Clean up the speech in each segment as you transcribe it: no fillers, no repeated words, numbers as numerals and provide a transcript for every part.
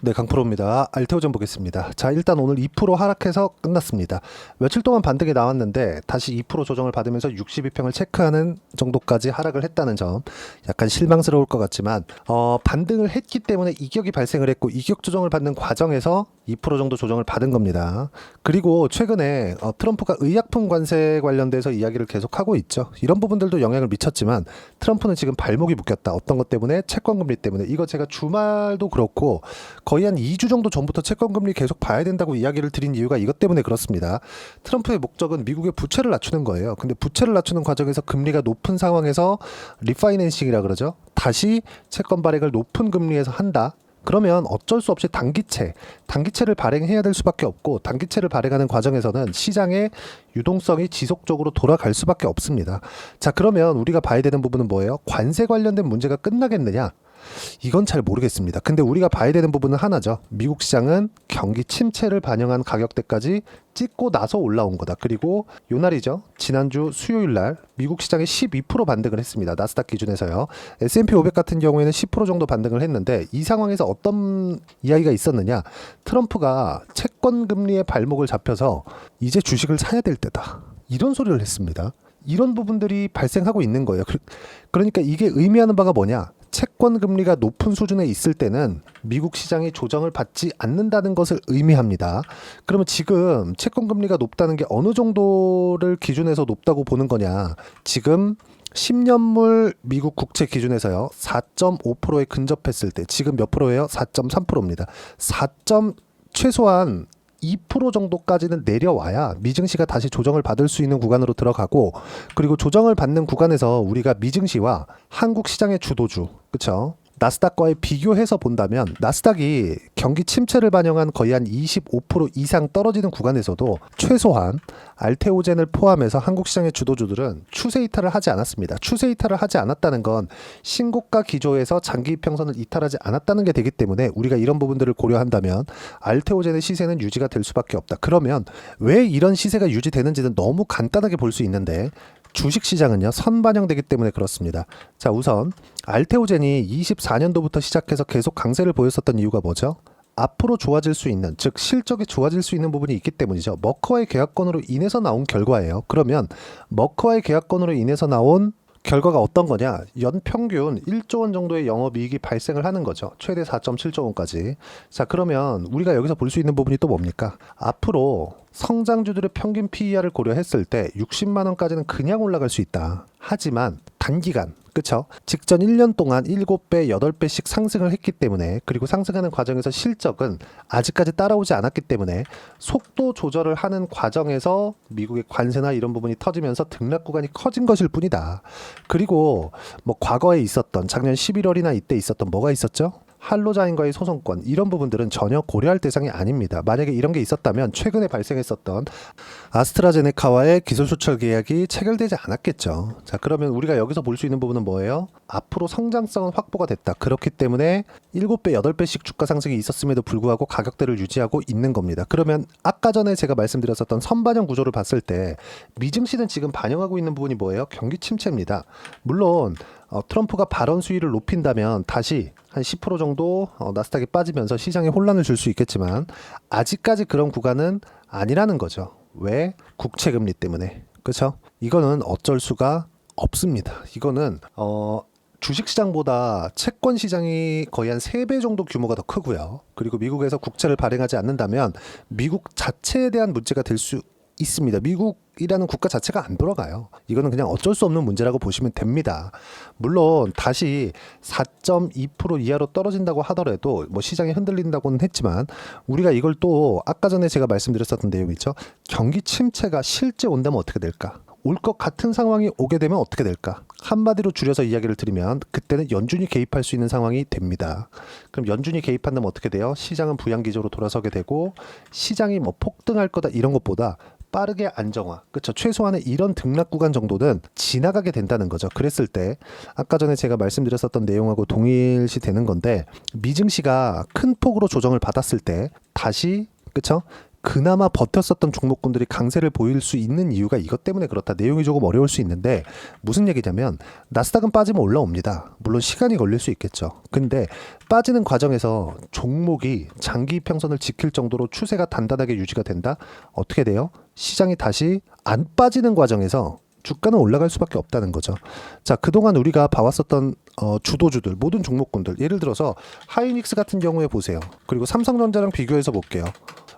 네, 강프로입니다. 알테오전 보겠습니다. 자, 일단 오늘 2% 하락해서 끝났습니다. 며칠 동안 반등이 나왔는데 다시 2% 조정을 받으면서 62평을 체크하는 정도까지 하락을 했다는 점, 약간 실망스러울 것 같지만 반등을 했기 때문에 이격이 발생을 했고, 이격 조정을 받는 과정에서 2% 정도 조정을 받은 겁니다. 그리고 최근에 트럼프가 의약품 관세 관련돼서 이야기를 계속하고 있죠. 이런 부분들도 영향을 미쳤지만 트럼프는 지금 발목이 묶였다. 어떤 것 때문에? 채권금리 때문에. 이거 제가 주말도 그렇고 거의 한 2주 정도 전부터 채권금리 계속 봐야 된다고 이야기를 드린 이유가 이것 때문에 그렇습니다. 트럼프의 목적은 미국의 부채를 낮추는 거예요. 근데 부채를 낮추는 과정에서 금리가 높은 상황에서 리파이낸싱이라 그러죠. 다시 채권 발행을 높은 금리에서 한다. 그러면 어쩔 수 없이 단기채를 발행해야 될 수밖에 없고, 단기채를 발행하는 과정에서는 시장의 유동성이 지속적으로 돌아갈 수밖에 없습니다. 자, 그러면 우리가 봐야 되는 부분은 뭐예요? 관세 관련된 문제가 끝나겠느냐? 이건 잘 모르겠습니다. 근데 우리가 봐야 되는 부분은 하나죠. 미국 시장은 경기 침체를 반영한 가격대까지 찍고 나서 올라온 거다. 그리고 요 날이죠. 지난주 수요일 날 미국 시장이 12% 반등을 했습니다. 나스닥 기준에서요. S&P 500 같은 경우에는 10% 정도 반등을 했는데, 이 상황에서 어떤 이야기가 있었느냐? 트럼프가 채권 금리의 발목을 잡혀서 이제 주식을 사야 될 때다. 이런 소리를 했습니다. 이런 부분들이 발생하고 있는 거예요. 그러니까 이게 의미하는 바가 뭐냐? 채권 금리가 높은 수준에 있을 때는 미국 시장이 조정을 받지 않는다는 것을 의미합니다. 그러면 지금 채권 금리가 높다는 게 어느 정도를 기준해서 높다고 보는 거냐? 지금 10년물 미국 국채 기준에서요, 4.5%에 근접했을 때 지금 몇 프로예요? 4.3%입니다. 최소한 2% 정도까지는 내려와야 미증시가 다시 조정을 받을 수 있는 구간으로 들어가고, 그리고 조정을 받는 구간에서 우리가 미증시와 한국 시장의 주도주, 그쵸? 나스닥과의 비교해서 본다면 나스닥이 경기 침체를 반영한 거의 한 25% 이상 떨어지는 구간에서도 최소한 알테오젠을 포함해서 한국 시장의 주도주들은 추세 이탈을 하지 않았습니다. 추세 이탈을 하지 않았다는 건 신고가 기조에서 장기 이평선을 이탈하지 않았다는 게 되기 때문에 우리가 이런 부분들을 고려한다면 알테오젠의 시세는 유지가 될 수밖에 없다. 그러면 왜 이런 시세가 유지되는지는 너무 간단하게 볼 수 있는데, 주식시장은요, 선반영되기 때문에 그렇습니다. 자, 우선 알테오젠이 24년도부터 시작해서 계속 강세를 보였었던 이유가 뭐죠? 앞으로 좋아질 수 있는, 즉 실적이 좋아질 수 있는 부분이 있기 때문이죠. 머커와의 계약건으로 인해서 나온 결과예요. 그러면 머커와의 계약건으로 인해서 나온 결과가 어떤 거냐? 연평균 1조 원 정도의 영업이익이 발생을 하는 거죠. 최대 4.7조 원까지. 자, 그러면 우리가 여기서 볼 수 있는 부분이 또 뭡니까? 앞으로 성장주들의 평균 PER을 고려했을 때 60만 원까지는 그냥 올라갈 수 있다. 하지만 단기간, 그쵸? 직전 1년 동안 7배, 8배씩 상승을 했기 때문에, 그리고 상승하는 과정에서 실적은 아직까지 따라오지 않았기 때문에 속도 조절을 하는 과정에서 미국의 관세나 이런 부분이 터지면서 등락 구간이 커진 것일 뿐이다. 그리고 뭐 과거에 있었던, 작년 11월이나 이때 있었던 뭐가 있었죠? 할로자인과의 소송권, 이런 부분들은 전혀 고려할 대상이 아닙니다. 만약에 이런 게 있었다면 최근에 발생했었던 아스트라제네카와의 기술수출 계약이 체결되지 않았겠죠. 자, 그러면 우리가 여기서 볼 수 있는 부분은 뭐예요? 앞으로 성장성은 확보가 됐다. 그렇기 때문에 7배, 8배씩 주가 상승이 있었음에도 불구하고 가격대를 유지하고 있는 겁니다. 그러면 아까 전에 제가 말씀드렸었던 선반영 구조를 봤을 때 미증시는 지금 반영하고 있는 부분이 뭐예요? 경기 침체입니다. 물론 트럼프가 발언 수위를 높인다면 다시 한 10% 정도 나스닥이 빠지면서 시장에 혼란을 줄 수 있겠지만 아직까지 그런 구간은 아니라는 거죠. 왜? 국채금리 때문에. 그렇죠? 이거는 어쩔 수가 없습니다. 이거는 주식시장보다 채권시장이 거의 한 3배 정도 규모가 더 크고요. 그리고 미국에서 국채를 발행하지 않는다면 미국 자체에 대한 문제가 될 수 있습니다. 미국이라는 국가 자체가 안 돌아가요. 이거는 그냥 어쩔 수 없는 문제라고 보시면 됩니다. 물론 다시 4.2% 이하로 떨어진다고 하더라도 뭐 시장이 흔들린다고는 했지만, 우리가 이걸 또 아까 전에 제가 말씀드렸었던 내용이 있죠. 경기 침체가 실제 온다면 어떻게 될까? 올 것 같은 상황이 오게 되면 어떻게 될까? 한마디로 줄여서 이야기를 드리면 그때는 연준이 개입할 수 있는 상황이 됩니다. 그럼 연준이 개입한다면 어떻게 돼요? 시장은 부양기조로 돌아서게 되고, 시장이 뭐 폭등할 거다 이런 것보다 빠르게 안정화, 그렇죠? 최소한의 이런 등락 구간 정도는 지나가게 된다는 거죠. 그랬을 때 아까 전에 제가 말씀드렸었던 내용하고 동일시 되는 건데, 미증시가 큰 폭으로 조정을 받았을 때 다시, 그렇죠? 그나마 버텼었던 종목군들이 강세를 보일 수 있는 이유가 이것 때문에 그렇다. 내용이 조금 어려울 수 있는데 무슨 얘기냐면 나스닥은 빠지면 올라옵니다. 물론 시간이 걸릴 수 있겠죠. 근데 빠지는 과정에서 종목이 장기 이평선을 지킬 정도로 추세가 단단하게 유지가 된다? 어떻게 돼요? 시장이 다시 안 빠지는 과정에서 주가는 올라갈 수밖에 없다는 거죠. 자, 그동안 우리가 봐왔었던 주도주들, 모든 종목군들, 예를 들어서 하이닉스 같은 경우에 보세요. 그리고 삼성전자랑 비교해서 볼게요.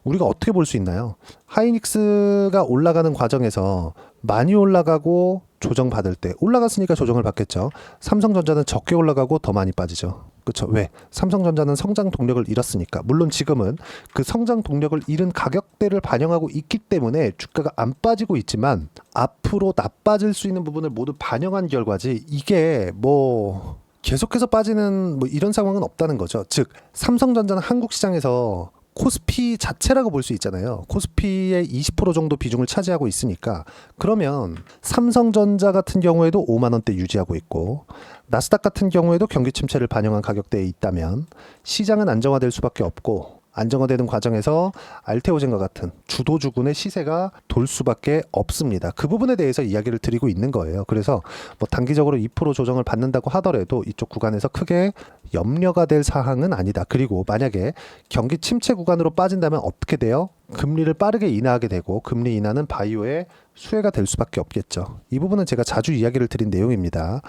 우리가 어떻게 볼 수 있나요? 하이닉스가 올라가는 과정에서 많이 올라가고 조정받을 때 올라갔으니까 조정을 받겠죠. 삼성전자는 적게 올라가고 더 많이 빠지죠. 그렇죠. 왜? 삼성전자는 성장 동력을 잃었으니까. 물론 지금은 그 성장 동력을 잃은 가격대를 반영하고 있기 때문에 주가가 안 빠지고 있지만 앞으로 나빠질 수 있는 부분을 모두 반영한 결과지 이게 뭐 계속해서 빠지는 뭐 이런 상황은 없다는 거죠. 즉 삼성전자는 한국 시장에서 코스피 자체라고 볼 수 있잖아요. 코스피의 20% 정도 비중을 차지하고 있으니까 그러면 삼성전자 같은 경우에도 5만 원대 유지하고 있고 나스닥 같은 경우에도 경기 침체를 반영한 가격대에 있다면 시장은 안정화될 수밖에 없고 안정화되는 과정에서 알테오젠과 같은 주도주군의 시세가 돌 수밖에 없습니다. 그 부분에 대해서 이야기를 드리고 있는 거예요. 그래서 뭐 단기적으로 2% 조정을 받는다고 하더라도 이쪽 구간에서 크게 염려가 될 사항은 아니다. 그리고 만약에 경기 침체 구간으로 빠진다면 어떻게 돼요? 금리를 빠르게 인하하게 되고 금리 인하는 바이오의 수혜가 될 수밖에 없겠죠. 이 부분은 제가 자주 이야기를 드린 내용입니다.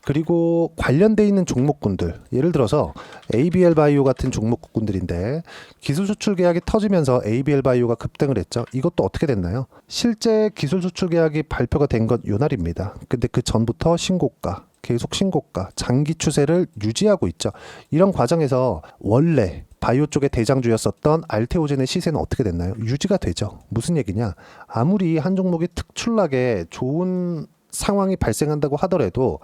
그리고 관련돼 있는 종목군들, 예를 들어서 ABL 바이오 같은 종목군들인데 기술 수출 계약이 터지면서 ABL 바이오가 급등을 했죠. 이것도 어떻게 됐나요? 실제 기술 수출 계약이 발표가 된 건 요날입니다. 근데 그 전부터 신고가, 계속 신고가, 장기 추세를 유지하고 있죠. 이런 과정에서 원래 바이오 쪽의 대장주였었던 알테오젠의 시세는 어떻게 됐나요? 유지가 되죠. 무슨 얘기냐? 아무리 한 종목이 특출나게 좋은 상황이 발생한다고 하더라도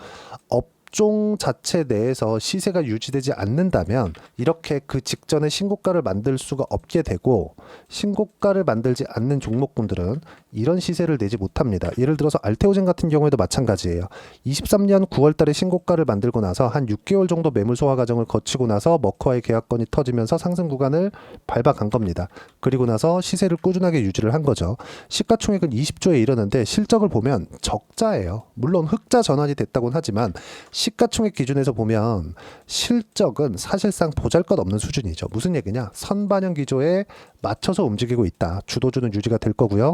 업종 자체 내에서 시세가 유지되지 않는다면 이렇게 그 직전에 신고가를 만들 수가 없게 되고 신고가를 만들지 않는 종목군들은 이런 시세를 내지 못합니다. 예를 들어서 알테오젠 같은 경우에도 마찬가지예요. 23년 9월 달에 신고가를 만들고 나서 한 6개월 정도 매물 소화 과정을 거치고 나서 머커와의 계약건이 터지면서 상승 구간을 밟아간 겁니다. 그리고 나서 시세를 꾸준하게 유지를 한 거죠. 시가총액은 20조에 이르는데 실적을 보면 적자예요. 물론 흑자 전환이 됐다고는 하지만 시가총액 기준에서 보면 실적은 사실상 보잘것없는 수준이죠. 무슨 얘기냐? 선반영 기조에 맞춰서 움직이고 있다. 주도주는 유지가 될 거고요.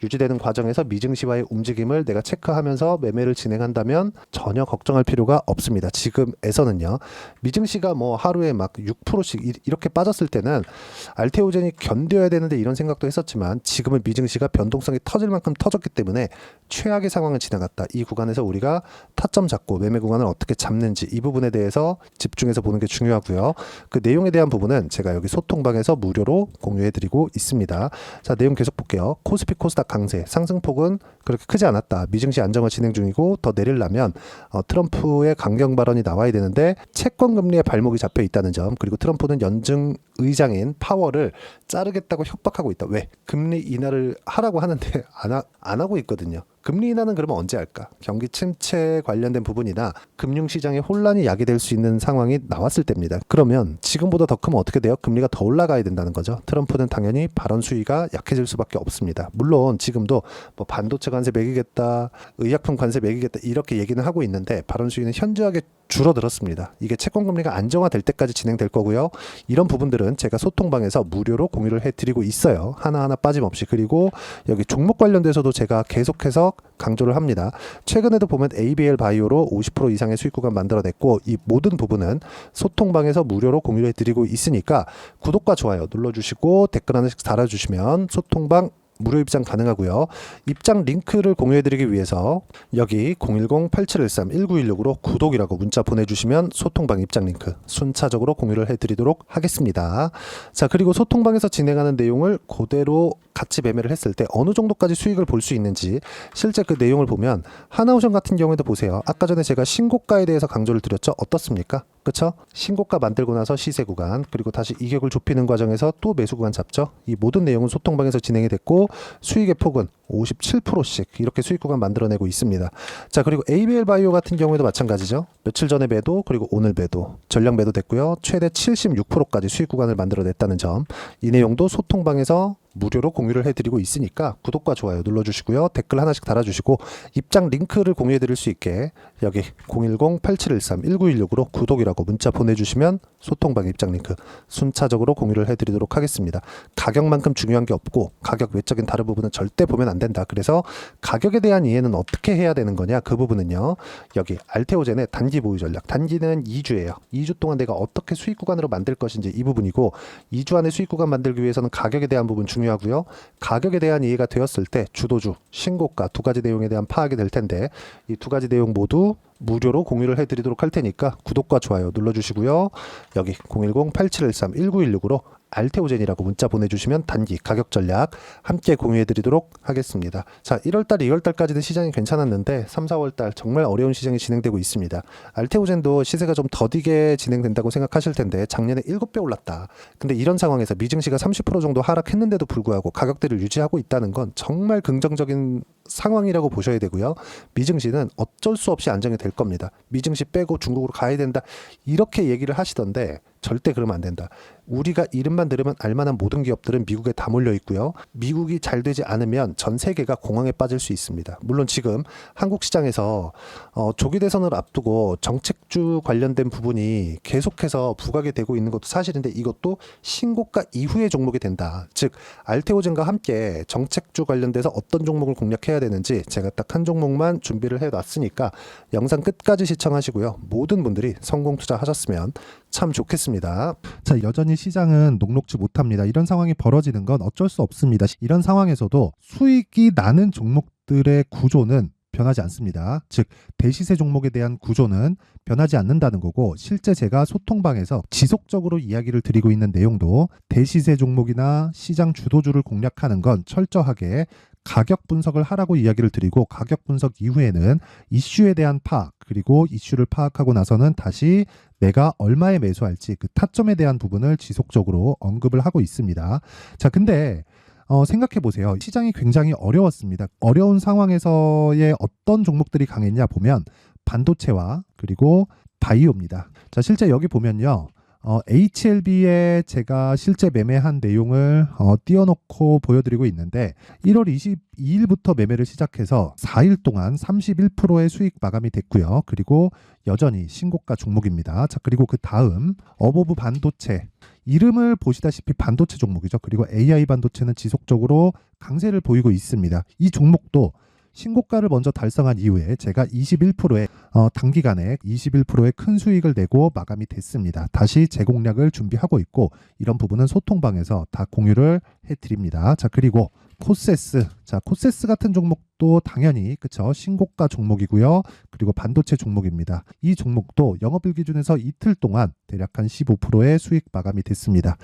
유지되는 과정에서 미증시와의 움직임을 내가 체크하면서 매매를 진행한다면 전혀 걱정할 필요가 없습니다. 지금에서는요. 미증시가 뭐 하루에 막 6%씩 이렇게 빠졌을 때는 알테오젠이 견뎌야 되는데 이런 생각도 했었지만 지금은 미증시가 변동성이 터질 만큼 터졌기 때문에 최악의 상황을 지나갔다. 이 구간에서 우리가 타점 잡고 매매 구간을 어떻게 잡는지 이 부분에 대해서 집중해서 보는 게 중요하고요. 그 내용에 대한 부분은 제가 여기 소통방에서 무료로 공유해드리고 있습니다. 자, 내용 계속 볼게요. 코스피 코스닥 강세, 상승폭은 그렇게 크지 않았다. 미증시 안정화 진행 중이고 더 내리려면 트럼프의 강경 발언이 나와야 되는데 채권 금리에 발목이 잡혀 있다는 점, 그리고 트럼프는 연준 의장인 파월을 자르겠다고 협박하고 있다. 왜? 금리 인하를 하라고 하는데 안 하고 있거든요. 금리 인하는 그러면 언제 할까? 경기 침체 관련된 부분이나 금융시장의 혼란이 야기될 수 있는 상황이 나왔을 때입니다. 그러면 지금보다 더 크면 어떻게 돼요? 금리가 더 올라가야 된다는 거죠. 트럼프는 당연히 발언 수위가 약해질 수밖에 없습니다. 물론 지금도 뭐 반도체 관세 매기겠다, 의약품 관세 매기겠다 이렇게 얘기는 하고 있는데 발언 수위는 현저하게 줄어들었습니다. 이게 채권 금리가 안정화될 때까지 진행될 거고요. 이런 부분들은 제가 소통방에서 무료로 공유를 해드리고 있어요. 하나하나 빠짐없이. 그리고 여기 종목 관련돼서도 제가 계속해서 강조를 합니다. 최근에도 보면 ABL 바이오로 50% 이상의 수익 구간 만들어냈고 이 모든 부분은 소통방에서 무료로 공유를 해드리고 있으니까 구독과 좋아요 눌러주시고 댓글 하나씩 달아주시면 소통방 무료 입장 가능하고요. 입장 링크를 공유해드리기 위해서 여기 010-8713-1916으로 구독이라고 문자 보내주시면 소통방 입장 링크 순차적으로 공유를 해드리도록 하겠습니다. 자, 그리고 소통방에서 진행하는 내용을 그대로 같이 매매를 했을 때 어느 정도까지 수익을 볼 수 있는지 실제 그 내용을 보면 하나오션 같은 경우에도 보세요. 아까 전에 제가 신고가에 대해서 강조를 드렸죠. 어떻습니까? 그쵸? 신고가 만들고 나서 시세 구간, 그리고 다시 이격을 좁히는 과정에서 또 매수 구간 잡죠. 이 모든 내용은 소통방에서 진행이 됐고 수익의 폭은 57%씩 이렇게 수익 구간 만들어내고 있습니다. 자, 그리고 ABL 바이오 같은 경우에도 마찬가지죠. 며칠 전에 매도, 그리고 오늘 매도, 전량 매도 됐고요. 최대 76%까지 수익 구간을 만들어냈다는 점, 이 내용도 소통방에서 무료로 공유를 해드리고 있으니까 구독과 좋아요 눌러주시고요. 댓글 하나씩 달아주시고 입장 링크를 공유해드릴 수 있게 여기 010-8713-1916으로 구독이라고 문자 보내주시면 소통방 입장 링크 순차적으로 공유를 해드리도록 하겠습니다. 가격만큼 중요한 게 없고 가격 외적인 다른 부분은 절대 보면 안 된다. 그래서 가격에 대한 이해는 어떻게 해야 되는 거냐, 그 부분은요. 여기 알테오젠의 단기 보유 전략, 단기는 2주예요. 2주 동안 내가 어떻게 수익 구간으로 만들 것인지 이 부분이고, 2주 안에 수익 구간 만들기 위해서는 가격에 대한 부분 중요하고요. 가격에 대한 이해가 되었을 때 주도주, 신고가 두 가지 내용에 대한 파악이 될 텐데, 이 두 가지 내용 모두 무료로 공유를 해드리도록 할 테니까 구독과 좋아요 눌러주시고요. 여기 010-8713-1916으로 알테오젠이라고 문자 보내주시면 단기 가격 전략 함께 공유해드리도록 하겠습니다. 자, 1월달, 2월달까지는 시장이 괜찮았는데 3, 4월달 정말 어려운 시장이 진행되고 있습니다. 알테오젠도 시세가 좀 더디게 진행된다고 생각하실 텐데 작년에 7배 올랐다. 근데 이런 상황에서 미증시가 30% 정도 하락했는데도 불구하고 가격대를 유지하고 있다는 건 정말 긍정적인 상황이라고 보셔야 되고요. 미증시는 어쩔 수 없이 안정이 될 겁니다. 미증시 빼고 중국으로 가야 된다 이렇게 얘기를 하시던데 절대 그러면 안 된다. 우리가 이름만 들으면 알만한 모든 기업들은 미국에 다 몰려 있고요. 미국이 잘 되지 않으면 전 세계가 공황에 빠질 수 있습니다. 물론 지금 한국 시장에서 조기 대선을 앞두고 정책주 관련된 부분이 계속해서 부각이 되고 있는 것도 사실인데 이것도 신고가 이후의 종목이 된다. 즉 알테오젠과 함께 정책주 관련돼서 어떤 종목을 공략해야 되는지 제가 딱 한 종목만 준비를 해놨으니까 영상 끝까지 시청하시고요. 모든 분들이 성공 투자하셨으면 참 좋겠습니다. 자, 여전히 시장은 녹록지 못합니다. 이런 상황이 벌어지는 건 어쩔 수 없습니다. 이런 상황에서도 수익이 나는 종목들의 구조는 변하지 않습니다. 즉 대시세 종목에 대한 구조는 변하지 않는다는 거고, 실제 제가 소통방에서 지속적으로 이야기를 드리고 있는 내용도 대시세 종목이나 시장 주도주를 공략하는 건 철저하게 가격 분석을 하라고 이야기를 드리고, 가격 분석 이후에는 이슈에 대한 파악, 그리고 이슈를 파악하고 나서는 다시 내가 얼마에 매수할지 그 타점에 대한 부분을 지속적으로 언급을 하고 있습니다. 자, 근데 생각해 보세요. 시장이 굉장히 어려웠습니다. 어려운 상황에서의 어떤 종목들이 강했냐 보면 반도체와 그리고 바이오입니다. 자, 실제 여기 보면요. HLB에 제가 실제 매매한 내용을 띄워놓고 보여드리고 있는데 1월 22일부터 매매를 시작해서 4일 동안 31%의 수익 마감이 됐고요. 그리고 여전히 신고가 종목입니다. 자, 그리고 그 다음 어보브 반도체, 이름을 보시다시피 반도체 종목이죠. 그리고 AI 반도체는 지속적으로 강세를 보이고 있습니다. 이 종목도 신고가를 먼저 달성한 이후에 제가 21%의 단기간에 21%의 큰 수익을 내고 마감이 됐습니다. 다시 재공략을 준비하고 있고, 이런 부분은 소통방에서 다 공유를 해드립니다. 자, 그리고 코세스, 자, 코세스 같은 종목도 당연히 그쵸, 신고가 종목이고요. 그리고 반도체 종목입니다. 이 종목도 영업일 기준에서 이틀 동안 대략 한 15%의 수익 마감이 됐습니다.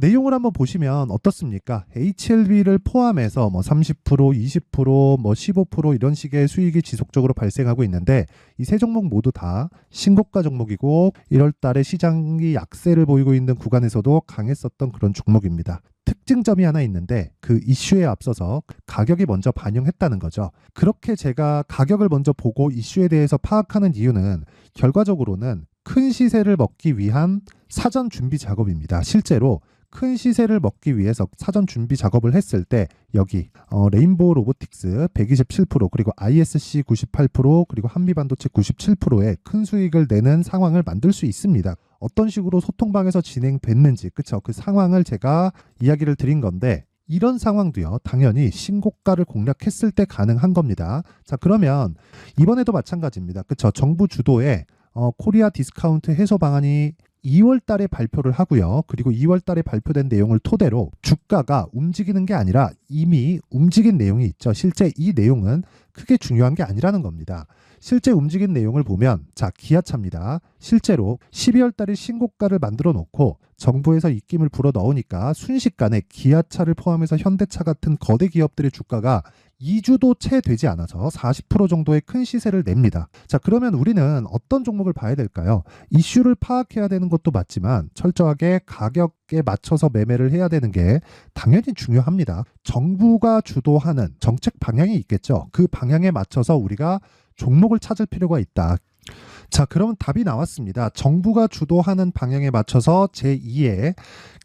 내용을 한번 보시면 어떻습니까? HLB를 포함해서 뭐 30%, 20%, 뭐 15% 이런 식의 수익이 지속적으로 발생하고 있는데, 이 세 종목 모두 다 신고가 종목이고 1월 달에 시장이 약세를 보이고 있는 구간에서도 강했었던 그런 종목입니다. 특징점이 하나 있는데 그 이슈에 앞서서 가격이 먼저 반영했다는 거죠. 그렇게 제가 가격을 먼저 보고 이슈에 대해서 파악하는 이유는 결과적으로는 큰 시세를 먹기 위한 사전 준비 작업입니다. 실제로 큰 시세를 먹기 위해서 사전 준비 작업을 했을 때 여기 레인보우 로보틱스 127%, 그리고 ISC 98%, 그리고 한미반도체 97%의 큰 수익을 내는 상황을 만들 수 있습니다. 어떤 식으로 소통방에서 진행됐는지, 그쵸? 그 상황을 제가 이야기를 드린 건데, 이런 상황도요, 당연히 신고가를 공략했을 때 가능한 겁니다. 자, 그러면 이번에도 마찬가지입니다. 그쵸? 정부 주도의 코리아 디스카운트 해소 방안이 2월 달에 발표를 하고요. 그리고 2월 달에 발표된 내용을 토대로 주가가 움직이는 게 아니라 이미 움직인 내용이 있죠. 실제 이 내용은 크게 중요한 게 아니라는 겁니다. 실제 움직인 내용을 보면, 자, 기아차입니다. 실제로 12월 달에 신고가를 만들어 놓고 정부에서 입김을 불어 넣으니까 순식간에 기아차를 포함해서 현대차 같은 거대 기업들의 주가가 2주도 채 되지 않아서 40% 정도의 큰 시세를 냅니다. 자, 그러면 우리는 어떤 종목을 봐야 될까요? 이슈를 파악해야 되는 것도 맞지만 철저하게 가격에 맞춰서 매매를 해야 되는 게 당연히 중요합니다. 정부가 주도하는 정책 방향이 있겠죠. 그 방향에 맞춰서 우리가 종목을 찾을 필요가 있다. 자, 그러면 답이 나왔습니다. 정부가 주도하는 방향에 맞춰서 제2의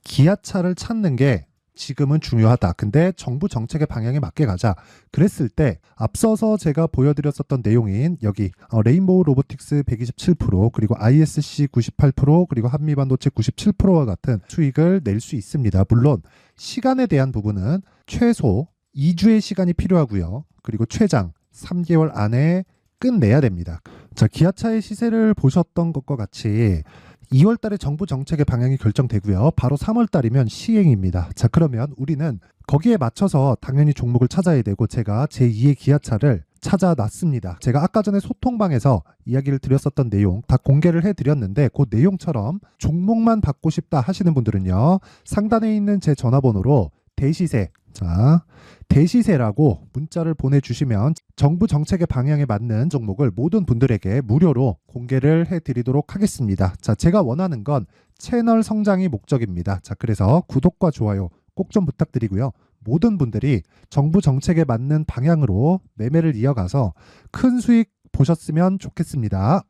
기아차를 찾는 게 지금은 중요하다. 근데 정부 정책의 방향에 맞게 가자. 그랬을 때 앞서서 제가 보여드렸었던 내용인 여기 레인보우 로보틱스 127% 그리고 ISC 98% 그리고 한미반도체 97%와 같은 수익을 낼 수 있습니다. 물론 시간에 대한 부분은 최소 2주의 시간이 필요하고요. 그리고 최장 3개월 안에 끝내야 됩니다. 자, 기아차의 시세를 보셨던 것과 같이 2월 달에 정부 정책의 방향이 결정되고요. 바로 3월 달이면 시행입니다. 자, 그러면 우리는 거기에 맞춰서 당연히 종목을 찾아야 되고 제가 제2의 기아차를 찾아놨습니다. 제가 아까 전에 소통방에서 이야기를 드렸었던 내용 다 공개를 해드렸는데 그 내용처럼 종목만 받고 싶다 하시는 분들은요. 상단에 있는 제 전화번호로 대시세, 자, 대시세라고 문자를 보내주시면 정부 정책의 방향에 맞는 종목을 모든 분들에게 무료로 공개를 해드리도록 하겠습니다. 자, 제가 원하는 건 채널 성장이 목적입니다. 자, 그래서 구독과 좋아요 꼭 좀 부탁드리고요. 모든 분들이 정부 정책에 맞는 방향으로 매매를 이어가서 큰 수익 보셨으면 좋겠습니다.